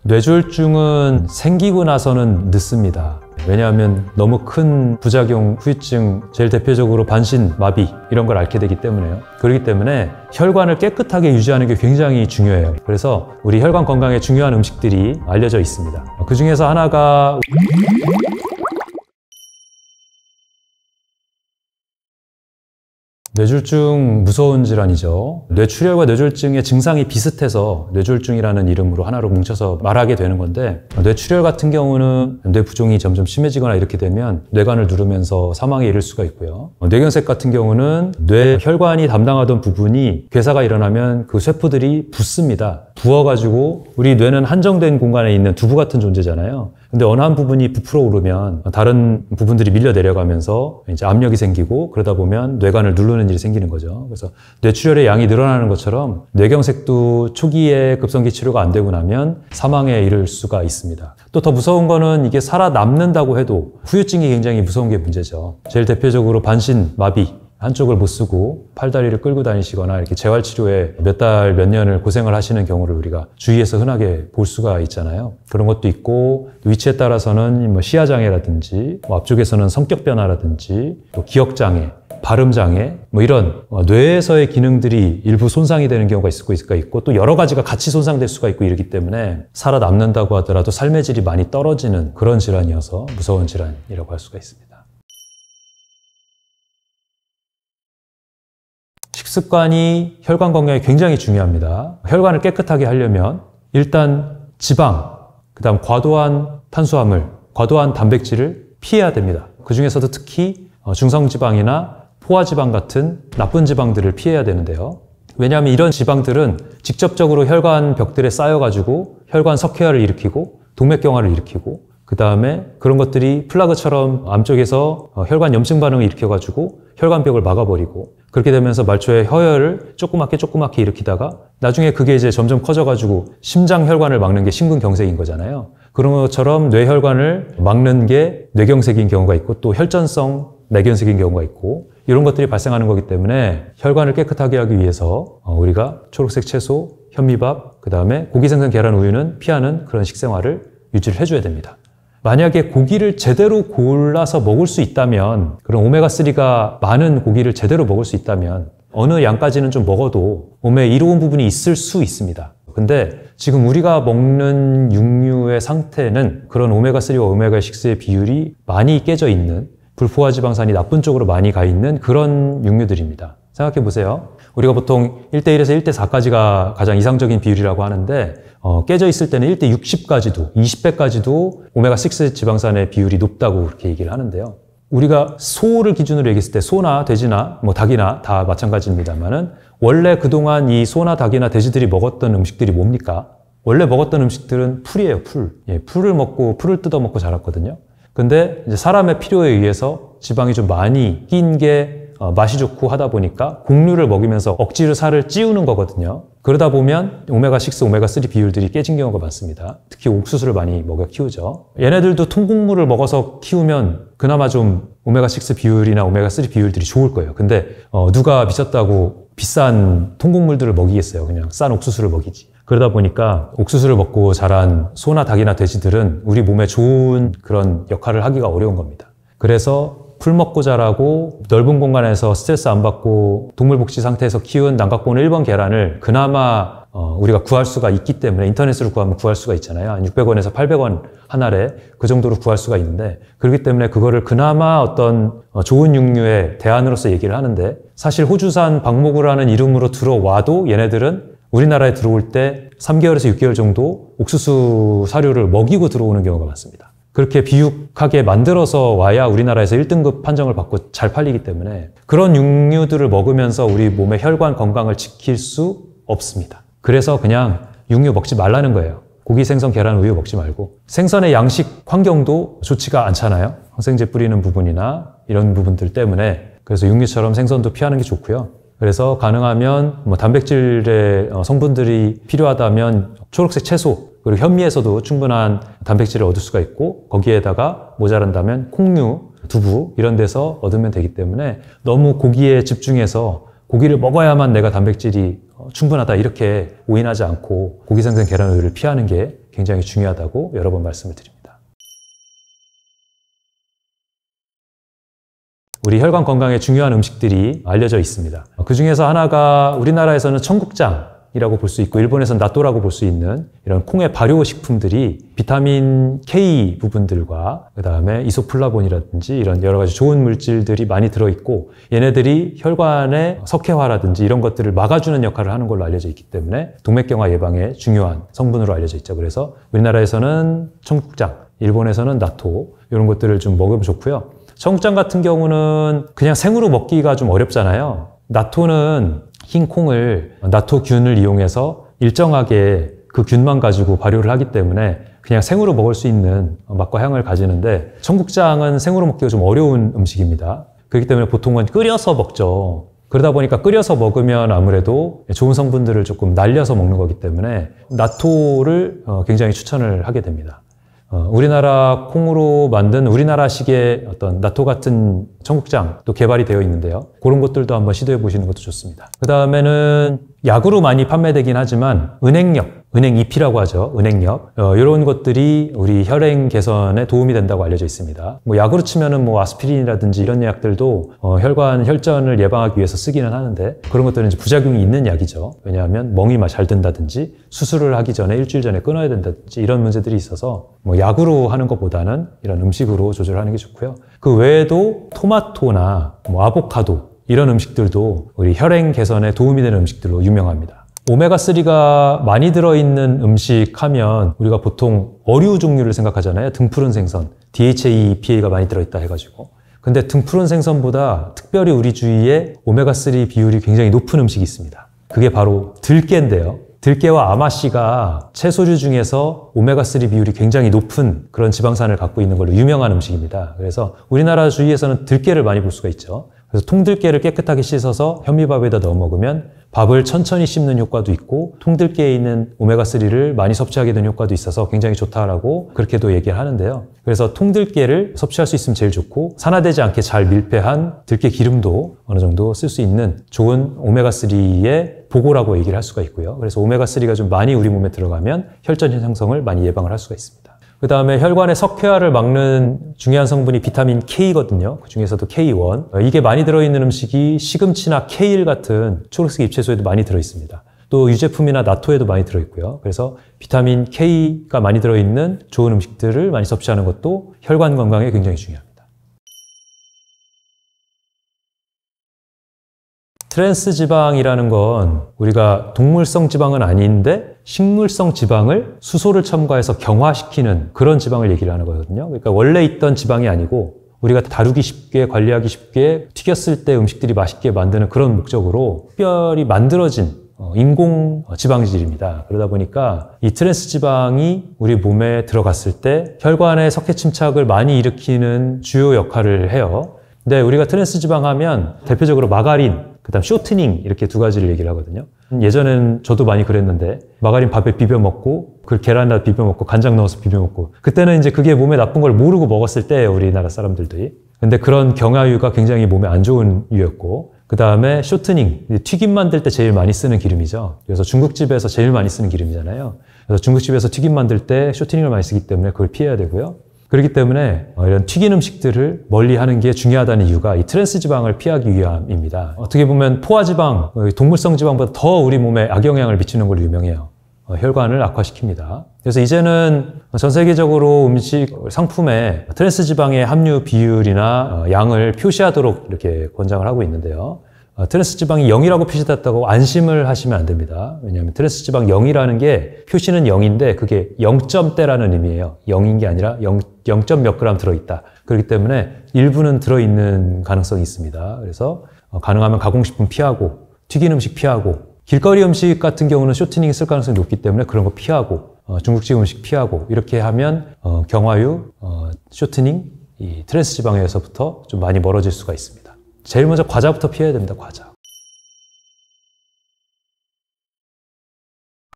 뇌졸중은 생기고 나서는 늦습니다. 왜냐하면 너무 큰 부작용, 후유증, 제일 대표적으로 반신, 마비 이런 걸 앓게 되기 때문에요. 그렇기 때문에 혈관을 깨끗하게 유지하는 게 굉장히 중요해요. 그래서 우리 혈관 건강에 중요한 음식들이 알려져 있습니다. 그 중에서 하나가 뇌졸중 무서운 질환이죠. 뇌출혈과 뇌졸중의 증상이 비슷해서 뇌졸중이라는 이름으로 하나로 뭉쳐서 말하게 되는 건데, 뇌출혈 같은 경우는 뇌부종이 점점 심해지거나 이렇게 되면 뇌관을 누르면서 사망에 이를 수가 있고요. 뇌경색 같은 경우는 뇌혈관이 담당하던 부분이 괴사가 일어나면 그 쇠포들이 붓습니다. 부어가지고 우리 뇌는 한정된 공간에 있는 두부 같은 존재잖아요. 근데 어느 한 부분이 부풀어 오르면 다른 부분들이 밀려 내려가면서 이제 압력이 생기고, 그러다 보면 뇌관을 누르는 일이 생기는 거죠. 그래서 뇌출혈의 양이 늘어나는 것처럼 뇌경색도 초기에 급성기 치료가 안 되고 나면 사망에 이를 수가 있습니다. 또 더 무서운 거는 이게 살아남는다고 해도 후유증이 굉장히 무서운 게 문제죠. 제일 대표적으로 반신, 마비. 한쪽을 못 쓰고 팔다리를 끌고 다니시거나 이렇게 재활치료에 몇 달, 몇 년을 고생을 하시는 경우를 우리가 주위에서 흔하게 볼 수가 있잖아요. 그런 것도 있고, 위치에 따라서는 시야장애라든지, 앞쪽에서는 성격변화라든지, 또 기억장애, 발음장애, 이런 뇌에서의 기능들이 일부 손상이 되는 경우가 있을 수가 있고, 또 여러 가지가 같이 손상될 수가 있고 이러기 때문에 살아남는다고 하더라도 삶의 질이 많이 떨어지는 그런 질환이어서 무서운 질환이라고 할 수가 있습니다. 식습관이 혈관 건강에 굉장히 중요합니다. 혈관을 깨끗하게 하려면 일단 지방, 그다음 과도한 탄수화물, 과도한 단백질을 피해야 됩니다. 그 중에서도 특히 중성지방이나 포화지방 같은 나쁜 지방들을 피해야 되는데요. 왜냐하면 이런 지방들은 직접적으로 혈관 벽들에 쌓여가지고 혈관 석회화를 일으키고 동맥경화를 일으키고, 그 다음에 그런 것들이 플라그처럼 암쪽에서 혈관 염증 반응을 일으켜가지고 혈관벽을 막아버리고, 그렇게 되면서 말초에 허혈을 조그맣게 일으키다가 나중에 그게 이제 점점 커져가지고 심장 혈관을 막는 게 심근경색인 거잖아요. 그런 것처럼 뇌혈관을 막는 게 뇌경색인 경우가 있고, 또 혈전성 뇌경색인 경우가 있고, 이런 것들이 발생하는 거기 때문에 혈관을 깨끗하게 하기 위해서 우리가 초록색 채소, 현미밥, 그 다음에 고기, 생선, 계란, 우유는 피하는 그런 식생활을 유지를 해줘야 됩니다. 만약에 고기를 제대로 골라서 먹을 수 있다면, 그런 오메가3가 많은 고기를 제대로 먹을 수 있다면 어느 양까지는 좀 먹어도 몸에 이로운 부분이 있을 수 있습니다. 근데 지금 우리가 먹는 육류의 상태는 그런 오메가3와 오메가6의 비율이 많이 깨져 있는, 불포화지방산이 나쁜 쪽으로 많이 가 있는 그런 육류들입니다. 생각해 보세요. 우리가 보통 1대1에서 1대4까지가 가장 이상적인 비율이라고 하는데, 깨져 있을 때는 1대60까지도, 20배까지도 오메가6 지방산의 비율이 높다고 그렇게 얘기를 하는데요. 우리가 소를 기준으로 얘기했을 때 소나 돼지나 닭이나 다 마찬가지입니다만은, 원래 그동안 이 소나 닭이나 돼지들이 먹었던 음식들이 뭡니까? 원래 먹었던 음식들은 풀이에요, 풀. 풀을 먹고 풀을 뜯어 먹고 자랐거든요. 근데 이제 사람의 필요에 의해서 지방이 좀 많이 낀 게 맛이 좋고 하다 보니까 곡류를 먹이면서 억지로 살을 찌우는 거거든요. 그러다 보면 오메가6, 오메가3 비율들이 깨진 경우가 많습니다. 특히 옥수수를 많이 먹여 키우죠. 얘네들도 통곡물을 먹어서 키우면 그나마 좀 오메가6 비율이나 오메가3 비율들이 좋을 거예요. 근데 누가 미쳤다고 비싼 통곡물들을 먹이겠어요. 그냥 싼 옥수수를 먹이지. 그러다 보니까 옥수수를 먹고 자란 소나 닭이나 돼지들은 우리 몸에 좋은 그런 역할을 하기가 어려운 겁니다. 그래서 풀 먹고 자라고 넓은 공간에서 스트레스 안 받고 동물복지 상태에서 키운 남각본 1번 계란을 그나마 우리가 구할 수가 있기 때문에, 인터넷으로 구하면 구할 수가 있잖아요. 600원에서 800원 한 알에 그 정도로 구할 수가 있는데, 그렇기 때문에 그거를 그나마 어떤 좋은 육류의 대안으로서 얘기를 하는데, 사실 호주산 박모구라는 이름으로 들어와도 얘네들은 우리나라에 들어올 때 3개월에서 6개월 정도 옥수수 사료를 먹이고 들어오는 경우가 많습니다. 그렇게 비육하게 만들어서 와야 우리나라에서 1등급 판정을 받고 잘 팔리기 때문에 그런 육류들을 먹으면서 우리 몸의 혈관 건강을 지킬 수 없습니다. 그래서 그냥 육류 먹지 말라는 거예요. 고기, 생선, 계란, 우유 먹지 말고. 생선의 양식 환경도 좋지가 않잖아요. 항생제 뿌리는 부분이나 이런 부분들 때문에. 그래서 육류처럼 생선도 피하는 게 좋고요. 그래서 가능하면 단백질의 성분들이 필요하다면 초록색 채소, 그리고 현미에서도 충분한 단백질을 얻을 수가 있고, 거기에다가 모자란다면 콩류, 두부 이런 데서 얻으면 되기 때문에 너무 고기에 집중해서 고기를 먹어야만 내가 단백질이 충분하다 이렇게 오인하지 않고 고기, 생선, 계란, 우유를 피하는 게 굉장히 중요하다고 여러 번 말씀을 드립니다. 우리 혈관 건강에 중요한 음식들이 알려져 있습니다. 그 중에서 하나가 우리나라에서는 청국장이라고 볼 수 있고 일본에서는 나토라고 볼 수 있는 이런 콩의 발효식품들이 비타민 K 부분들과 그 다음에 이소플라본이라든지 이런 여러 가지 좋은 물질들이 많이 들어있고 얘네들이 혈관의 석회화라든지 이런 것들을 막아주는 역할을 하는 걸로 알려져 있기 때문에 동맥경화 예방에 중요한 성분으로 알려져 있죠. 그래서 우리나라에서는 청국장, 일본에서는 나토 이런 것들을 좀 먹으면 좋고요. 청국장 같은 경우는 그냥 생으로 먹기가 좀 어렵잖아요. 나토는 흰 콩을 나토균을 이용해서 일정하게 그 균만 가지고 발효를 하기 때문에 그냥 생으로 먹을 수 있는 맛과 향을 가지는데 청국장은 생으로 먹기가 좀 어려운 음식입니다. 그렇기 때문에 보통은 끓여서 먹죠. 그러다 보니까 끓여서 먹으면 아무래도 좋은 성분들을 조금 날려서 먹는 거기 때문에 나토를 굉장히 추천을 하게 됩니다. 우리나라 콩으로 만든 우리나라식의 어떤 나토 같은 청국장 또 개발이 되어 있는데요. 그런 것들도 한번 시도해 보시는 것도 좋습니다. 그 다음에는 약으로 많이 판매되긴 하지만 은행잎이라고 하죠. 은행잎. 이런 것들이 우리 혈행 개선에 도움이 된다고 알려져 있습니다. 뭐 약으로 치면은 뭐 아스피린이라든지 이런 약들도 혈관 혈전을 예방하기 위해서 쓰기는 하는데 그런 것들은 이제 부작용이 있는 약이죠. 왜냐하면 멍이 잘 든다든지 수술을 하기 전에 일주일 전에 끊어야 된다든지 이런 문제들이 있어서 뭐 약으로 하는 것보다는 이런 음식으로 조절하는 게 좋고요. 그 외에도 토마토나 뭐 아보카도 이런 음식들도 우리 혈행 개선에 도움이 되는 음식들로 유명합니다. 오메가3가 많이 들어있는 음식 하면 우리가 보통 어류 종류를 생각하잖아요. 등푸른 생선, DHA, EPA가 많이 들어있다 해가지고. 근데 등푸른 생선보다 특별히 우리 주위에 오메가3 비율이 굉장히 높은 음식이 있습니다. 그게 바로 들깨인데요. 들깨와 아마씨가 채소류 중에서 오메가3 비율이 굉장히 높은 그런 지방산을 갖고 있는 걸로 유명한 음식입니다. 그래서 우리나라 주위에서는 들깨를 많이 볼 수가 있죠. 그래서 통들깨를 깨끗하게 씻어서 현미밥에다 넣어 먹으면 밥을 천천히 씹는 효과도 있고 통들깨에 있는 오메가3를 많이 섭취하게 되는 효과도 있어서 굉장히 좋다라고 그렇게도 얘기를 하는데요. 그래서 통들깨를 섭취할 수 있으면 제일 좋고 산화되지 않게 잘 밀폐한 들깨 기름도 어느 정도 쓸 수 있는 좋은 오메가3의 보고라고 얘기를 할 수가 있고요. 그래서 오메가3가 좀 많이 우리 몸에 들어가면 혈전 형성을 많이 예방을 할 수가 있습니다. 그 다음에 혈관의 석회화를 막는 중요한 성분이 비타민 K거든요. 그 중에서도 K1. 이게 많이 들어있는 음식이 시금치나 케일 같은 초록색 잎채소에도 많이 들어있습니다. 또 유제품이나 나토에도 많이 들어있고요. 그래서 비타민 K가 많이 들어있는 좋은 음식들을 많이 섭취하는 것도 혈관 건강에 굉장히 중요합니다. 트랜스 지방이라는 건 우리가 동물성 지방은 아닌데 식물성 지방을 수소를 첨가해서 경화시키는 그런 지방을 얘기를 하는 거거든요. 그러니까 원래 있던 지방이 아니고 우리가 다루기 쉽게 관리하기 쉽게 튀겼을 때 음식들이 맛있게 만드는 그런 목적으로 특별히 만들어진 인공 지방질입니다. 그러다 보니까 이 트랜스 지방이 우리 몸에 들어갔을 때 혈관의 석회 침착을 많이 일으키는 주요 역할을 해요. 근데 우리가 트랜스 지방 하면 대표적으로 마가린, 그 다음 쇼트닝 이렇게 두 가지를 얘기를 하거든요. 예전엔 저도 많이 그랬는데 마가린 밥에 비벼 먹고 그 계란에다 비벼 먹고 간장 넣어서 비벼 먹고 그때는 이제 그게 몸에 나쁜 걸 모르고 먹었을 때예요. 우리나라 사람들들이. 근데 그런 경화유가 굉장히 몸에 안 좋은 유였고 그 다음에 쇼트닝, 튀김 만들 때 제일 많이 쓰는 기름이죠. 그래서 중국집에서 제일 많이 쓰는 기름이잖아요. 그래서 중국집에서 튀김 만들 때 쇼트닝을 많이 쓰기 때문에 그걸 피해야 되고요. 그렇기 때문에 이런 튀긴 음식들을 멀리 하는 게 중요하다는 이유가 이 트랜스 지방을 피하기 위함입니다. 어떻게 보면 포화지방, 동물성 지방보다 더 우리 몸에 악영향을 미치는 걸로 유명해요. 혈관을 악화시킵니다. 그래서 이제는 전 세계적으로 음식 상품에 트랜스 지방의 함유 비율이나 양을 표시하도록 이렇게 권장을 하고 있는데요. 트랜스 지방이 0이라고 표시됐다고 안심을 하시면 안 됩니다. 왜냐하면 트랜스 지방 0이라는 게 표시는 0인데 그게 0점대라는 의미예요. 0인 게 아니라 0점 몇 그램 들어있다. 그렇기 때문에 일부는 들어있는 가능성이 있습니다. 그래서 가능하면 가공식품 피하고 튀긴 음식 피하고 길거리 음식 같은 경우는 쇼트닝이 있을 가능성이 높기 때문에 그런 거 피하고 중국집 음식 피하고 이렇게 하면 경화유, 쇼트닝, 이 트랜스 지방에서부터 좀 많이 멀어질 수가 있습니다. 제일 먼저 과자부터 피해야 됩니다. 과자.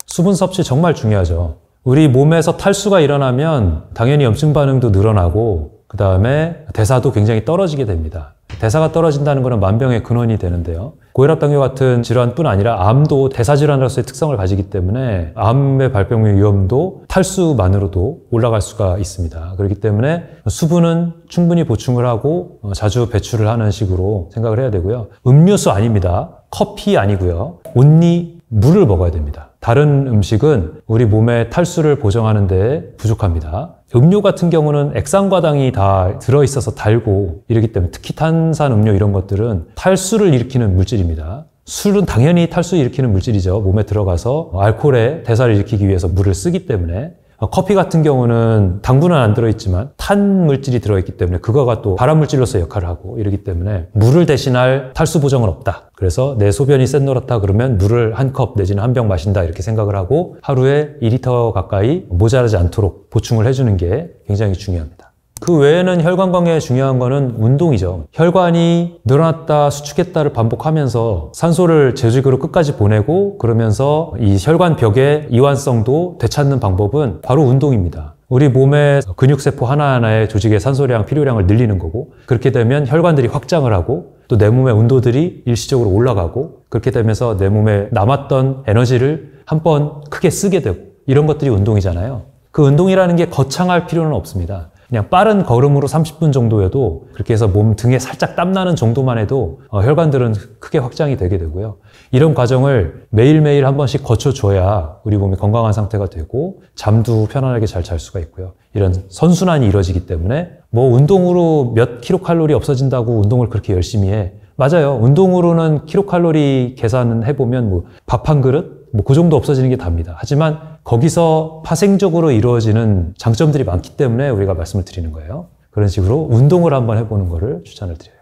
수분 섭취 정말 중요하죠. 우리 몸에서 탈수가 일어나면 당연히 염증 반응도 늘어나고 그 다음에 대사도 굉장히 떨어지게 됩니다. 대사가 떨어진다는 것은 만병의 근원이 되는데요. 고혈압 당뇨 같은 질환뿐 아니라 암도 대사질환으로서의 특성을 가지기 때문에 암의 발병 위험도 탈수만으로도 올라갈 수가 있습니다. 그렇기 때문에 수분은 충분히 보충을 하고 자주 배출을 하는 식으로 생각을 해야 되고요. 음료수 아닙니다. 커피 아니고요. 온리 물을 먹어야 됩니다. 다른 음식은 우리 몸의 탈수를 보정하는 데 부족합니다. 음료 같은 경우는 액상과당이 다 들어있어서 달고 이러기 때문에 특히 탄산 음료 이런 것들은 탈수를 일으키는 물질입니다. 술은 당연히 탈수 일으키는 물질이죠. 몸에 들어가서 알코올의 대사를 일으키기 위해서 물을 쓰기 때문에. 커피 같은 경우는 당분은 안 들어있지만 탄 물질이 들어있기 때문에 그거가 또 발암 물질로서 역할을 하고 이러기 때문에 물을 대신할 탈수 보정은 없다. 그래서 내 소변이 샛노랗다 그러면 물을 한 컵 내지는 한 병 마신다 이렇게 생각을 하고 하루에 2리터 가까이 모자라지 않도록 보충을 해주는 게 굉장히 중요합니다. 그 외에는 혈관 건강에 중요한 거는 운동이죠. 혈관이 늘어났다 수축했다를 반복하면서 산소를 조직으로 끝까지 보내고 그러면서 이 혈관 벽의 이완성도 되찾는 방법은 바로 운동입니다. 우리 몸의 근육세포 하나하나의 조직의 산소량, 필요량을 늘리는 거고 그렇게 되면 혈관들이 확장을 하고 또 내 몸의 온도들이 일시적으로 올라가고 그렇게 되면서 내 몸에 남았던 에너지를 한번 크게 쓰게 되고 이런 것들이 운동이잖아요. 그 운동이라는 게 거창할 필요는 없습니다. 그냥 빠른 걸음으로 30분 정도여도 그렇게 해서 몸 등에 살짝 땀나는 정도만 해도 혈관들은 크게 확장이 되게 되고요. 이런 과정을 매일매일 한 번씩 거쳐줘야 우리 몸이 건강한 상태가 되고 잠도 편안하게 잘 잘 수가 있고요. 이런 선순환이 이루어지기 때문에 뭐 운동으로 몇 킬로칼로리 없어진다고 운동을 그렇게 열심히 해. 맞아요. 운동으로는 킬로칼로리 계산해보면 뭐 밥 한 그릇? 뭐 그 정도 없어지는 게 답니다. 하지만 거기서 파생적으로 이루어지는 장점들이 많기 때문에 우리가 말씀을 드리는 거예요. 그런 식으로 운동을 한번 해보는 거를 추천을 드려요.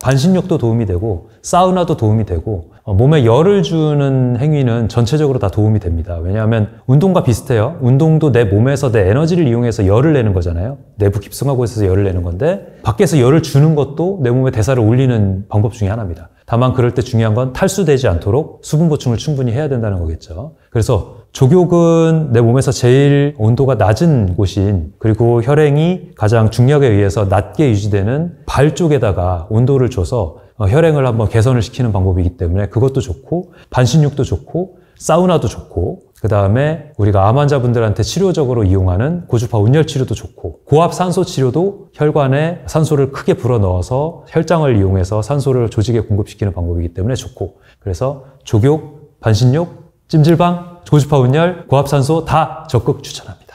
반신욕도 도움이 되고 사우나도 도움이 되고 몸에 열을 주는 행위는 전체적으로 다 도움이 됩니다. 왜냐하면 운동과 비슷해요. 운동도 내 몸에서 내 에너지를 이용해서 열을 내는 거잖아요. 내부 깊숙한 곳에서 열을 내는 건데 밖에서 열을 주는 것도 내 몸의 대사를 올리는 방법 중에 하나입니다. 다만 그럴 때 중요한 건 탈수되지 않도록 수분 보충을 충분히 해야 된다는 거겠죠. 그래서 족욕은 내 몸에서 제일 온도가 낮은 곳인 그리고 혈행이 가장 중력에 의해서 낮게 유지되는 발 쪽에다가 온도를 줘서 혈행을 한번 개선을 시키는 방법이기 때문에 그것도 좋고 반신욕도 좋고 사우나도 좋고 그 다음에 우리가 암 환자분들한테 치료적으로 이용하는 고주파 온열 치료도 좋고 고압 산소 치료도 혈관에 산소를 크게 불어넣어서 혈장을 이용해서 산소를 조직에 공급시키는 방법이기 때문에 좋고 그래서 족욕, 반신욕, 찜질방, 고주파 온열, 고압 산소 다 적극 추천합니다.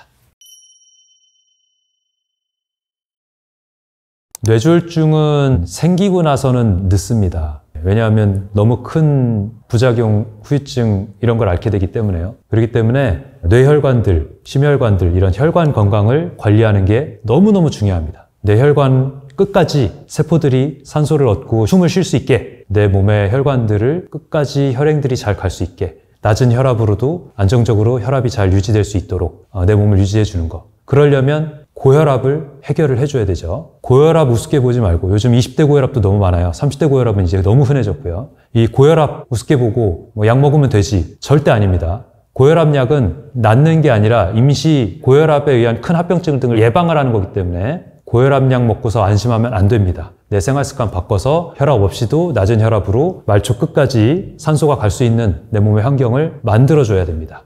뇌졸중은 생기고 나서는 늦습니다. 왜냐하면 너무 큰 부작용, 후유증 이런 걸 앓게 되기 때문에요. 그렇기 때문에 뇌혈관들, 심혈관들 이런 혈관 건강을 관리하는 게 너무너무 중요합니다. 뇌혈관 끝까지 세포들이 산소를 얻고 숨을 쉴 수 있게 내 몸의 혈관들을 끝까지 혈행들이 잘 갈 수 있게 낮은 혈압으로도 안정적으로 혈압이 잘 유지될 수 있도록 내 몸을 유지해 주는 거. 그러려면 고혈압을 해결을 해줘야 되죠. 고혈압 우습게 보지 말고 요즘 20대 고혈압도 너무 많아요. 30대 고혈압은 이제 너무 흔해졌고요. 이 고혈압 우습게 보고 뭐 약 먹으면 되지 절대 아닙니다. 고혈압 약은 낫는 게 아니라 임시 고혈압에 의한 큰 합병증 등을 예방을 하는 거기 때문에 고혈압 약 먹고서 안심하면 안 됩니다. 내 생활 습관 바꿔서 혈압 없이도 낮은 혈압으로 말초 끝까지 산소가 갈 수 있는 내 몸의 환경을 만들어줘야 됩니다.